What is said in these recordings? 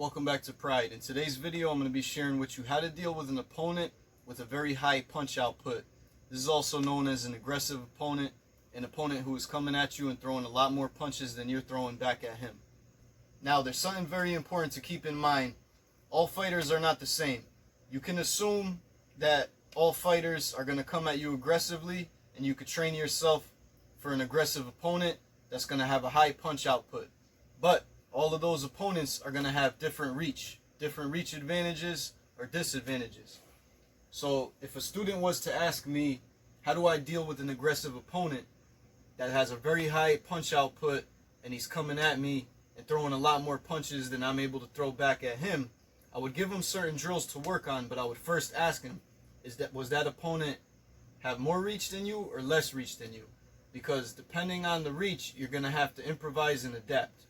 Welcome back to Pride. In today's video, I'm going to be sharing with you how to deal with an opponent with a very high punch output. This is also known as an aggressive opponent, an opponent who is coming at you and throwing a lot more punches than you're throwing back at him. Now, there's something very important to keep in mind. All fighters are not the same. You can assume that all fighters are going to come at you aggressively, and you could train yourself for an aggressive opponent that's going to have a high punch output. But all of those opponents are going to have different reach advantages or disadvantages. So if a student was to ask me, how do I deal with an aggressive opponent that has a very high punch output and he's coming at me and throwing a lot more punches than I'm able to throw back at him, I would give him certain drills to work on, but I would first ask him, was that opponent have more reach than you or less reach than you? Because depending on the reach, you're going to have to improvise and adapt.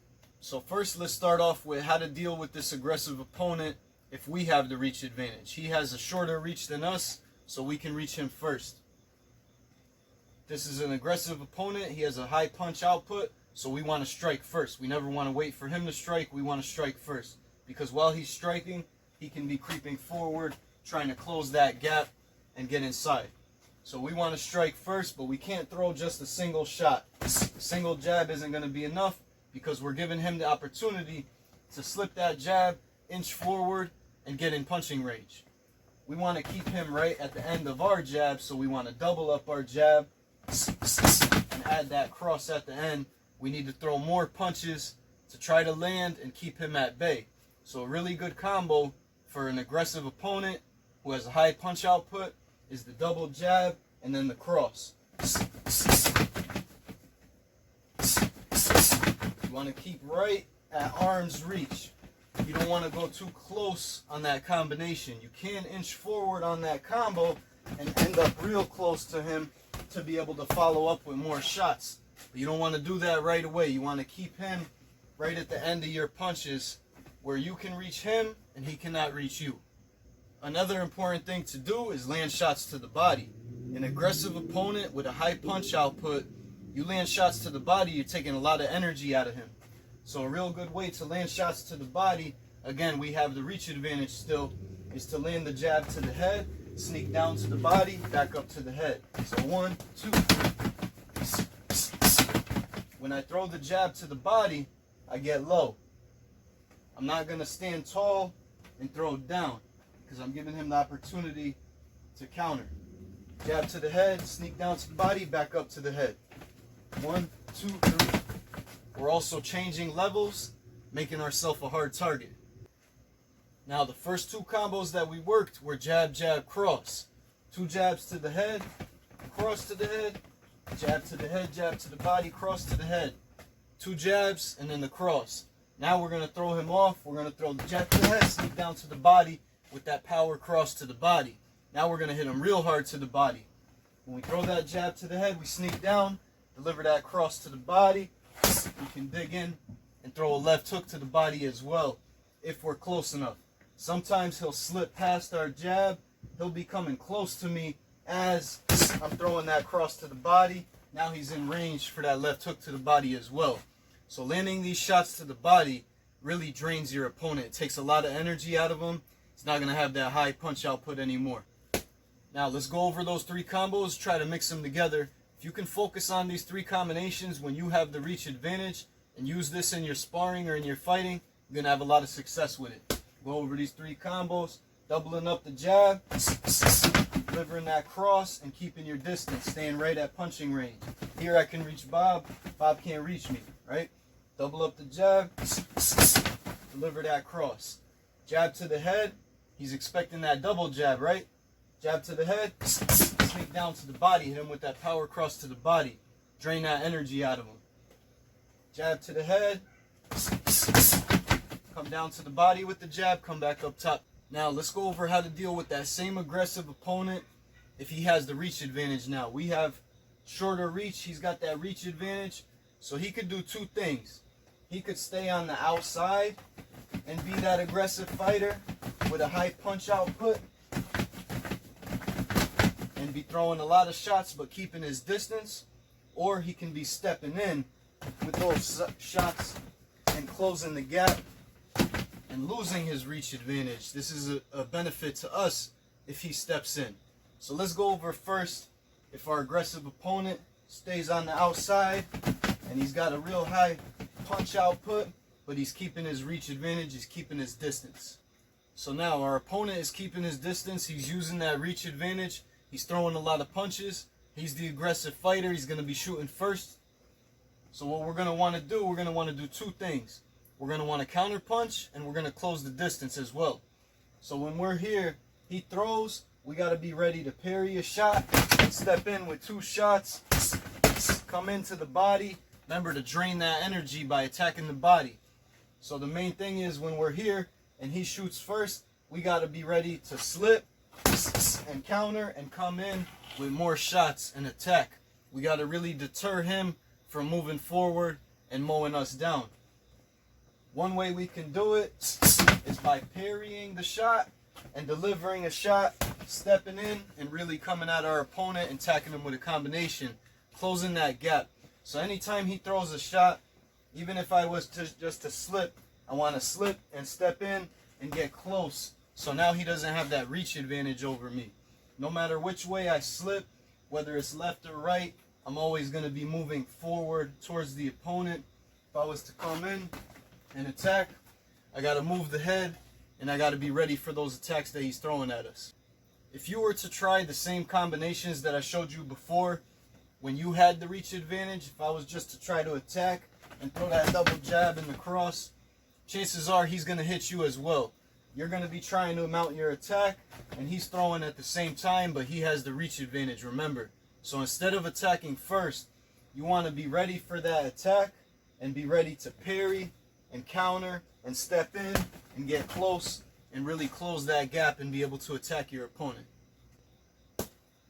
So first, let's start off with how to deal with this aggressive opponent if we have the reach advantage. He has a shorter reach than us, so we can reach him first. This is an aggressive opponent. He has a high punch output, so we want to strike first. We never want to wait for him to strike. We want to strike first. Because while he's striking, he can be creeping forward, trying to close that gap and get inside. So we want to strike first, but we can't throw just a single shot. A single jab isn't going to be enough, because we're giving him the opportunity to slip that jab, inch forward, and get in punching range. We want to keep him right at the end of our jab, so we want to double up our jab and add that cross at the end. We need to throw more punches to try to land and keep him at bay. So a really good combo for an aggressive opponent who has a high punch output is the double jab and then the cross. You want to keep right at arm's reach. You don't want to go too close on that combination. You can inch forward on that combo and end up real close to him to be able to follow up with more shots. But you don't want to do that right away. You want to keep him right at the end of your punches where you can reach him and he cannot reach you. Another important thing to do is land shots to the body. An aggressive opponent with a high punch output, you land shots to the body, you're taking a lot of energy out of him. So a real good way to land shots to the body, again, we have the reach advantage still, is to land the jab to the head, sneak down to the body, back up to the head. So 1, 2, 3. When I throw the jab to the body, I get low. I'm not going to stand tall and throw it down, because I'm giving him the opportunity to counter. Jab to the head, sneak down to the body, back up to the head. 1, 2, 3. We're also changing levels, making ourselves a hard target. Now, the first two combos that we worked were jab, jab, cross. 2 jabs to the head, cross to the head, jab to the head, jab to the body, cross to the head. 2 jabs, and then the cross. Now we're going to throw him off. We're going to throw the jab to the head, sneak down to the body with that power cross to the body. Now we're going to hit him real hard to the body. When we throw that jab to the head, we sneak down, deliver that cross to the body. We can dig in and throw a left hook to the body as well, if we're close enough. Sometimes he'll slip past our jab. He'll be coming close to me as I'm throwing that cross to the body. Now he's in range for that left hook to the body as well. So landing these shots to the body really drains your opponent. It takes a lot of energy out of him. He's not going to have that high punch output anymore. Now let's go over those 3 combos, try to mix them together. If you can focus on these 3 combinations when you have the reach advantage and use this in your sparring or in your fighting, you're going to have a lot of success with it. Go over these 3 combos, doubling up the jab, delivering that cross, and keeping your distance, staying right at punching range. Here I can reach Bob, Bob can't reach me, right? Double up the jab, deliver that cross. Jab to the head, he's expecting that double jab, right? Jab to the head, sneak down to the body, hit him with that power cross to the body. Drain that energy out of him. Jab to the head, come down to the body with the jab, come back up top. Now let's go over how to deal with that same aggressive opponent if he has the reach advantage now. We have shorter reach, he's got that reach advantage, so he could do 2 things. He could stay on the outside and be that aggressive fighter with a high punch output and be throwing a lot of shots but keeping his distance, or he can be stepping in with those shots and closing the gap and losing his reach advantage. This is a benefit to us if he steps in. So let's go over first if our aggressive opponent stays on the outside and he's got a real high punch output, but he's keeping his reach advantage, he's keeping his distance. So now our opponent is keeping his distance, he's using that reach advantage, he's throwing a lot of punches, he's the aggressive fighter, he's going to be shooting first. So what we're going to want to do, we're going to want to do two things. We're going to want to counter punch, and we're going to close the distance as well. So when we're here, he throws, we got to be ready to parry a shot and step in with two shots, come into the body. Remember to drain that energy by attacking the body. So the main thing is when we're here and he shoots first, we got to be ready to slip and counter and come in with more shots and attack. We got to really deter him from moving forward and mowing us down. One way we can do it is by parrying the shot and delivering a shot, stepping in and really coming at our opponent and attacking him with a combination, closing that gap. So anytime he throws a shot, even if I was just to slip, I want to slip and step in and get close. So now he doesn't have that reach advantage over me. No matter which way I slip, whether it's left or right, I'm always going to be moving forward towards the opponent. If I was to come in and attack, I got to move the head and I got to be ready for those attacks that he's throwing at us. If you were to try the same combinations that I showed you before, when you had the reach advantage, if I was just to try to attack and throw that double jab in the cross, chances are he's going to hit you as well. You're going to be trying to mount your attack and he's throwing at the same time, but he has the reach advantage, remember. So instead of attacking first, you want to be ready for that attack and be ready to parry and counter and step in and get close and really close that gap and be able to attack your opponent.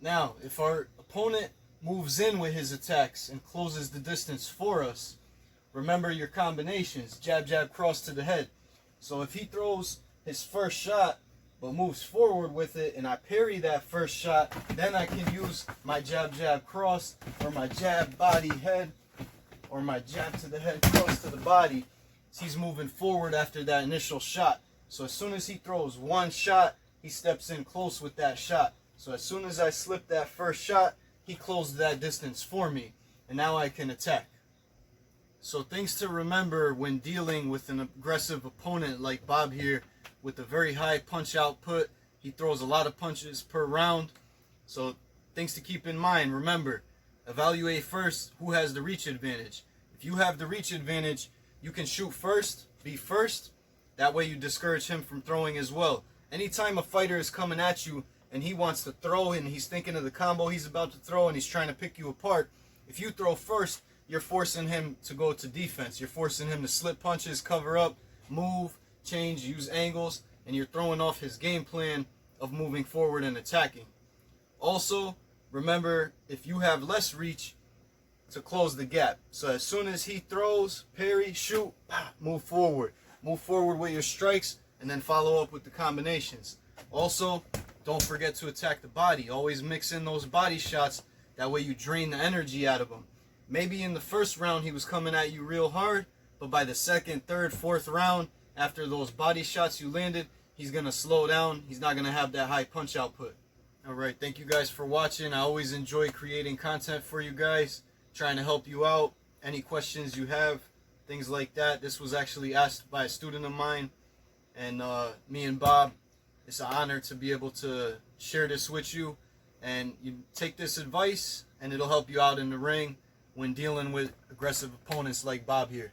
Now, if our opponent moves in with his attacks and closes the distance for us, remember your combinations, jab, jab, cross to the head. So if he throws his first shot but moves forward with it and I parry that first shot, then I can use my jab, jab, cross, or my jab, body, head, or my jab to the head, cross to the body. He's moving forward after that initial shot. So as soon as he throws one shot, he steps in close with that shot. So as soon as I slip that first shot, he closed that distance for me, and now I can attack. So things to remember when dealing with an aggressive opponent like Bob here with a very high punch output. He throws a lot of punches per round. So things to keep in mind. Remember, evaluate first who has the reach advantage. If you have the reach advantage, you can shoot first, be first. That way you discourage him from throwing as well. Anytime a fighter is coming at you and he wants to throw and he's thinking of the combo he's about to throw and he's trying to pick you apart, if you throw first, you're forcing him to go to defense. You're forcing him to slip punches, cover up, move, change, use angles, and you're throwing off his game plan of moving forward and attacking. Also, remember, if you have less reach, to close the gap. So as soon as he throws, parry, shoot, move forward. Move forward with your strikes and then follow up with the combinations. Also, don't forget to attack the body. Always mix in those body shots. That way you drain the energy out of him. Maybe in the first round he was coming at you real hard, but by the second, third, fourth round, after those body shots you landed, he's going to slow down. He's not going to have that high punch output. Alright, thank you guys for watching. I always enjoy creating content for you guys, trying to help you out. Any questions you have, things like that. This was actually asked by a student of mine, and me and Bob, it's an honor to be able to share this with you. And you take this advice and it'll help you out in the ring when dealing with aggressive opponents like Bob here.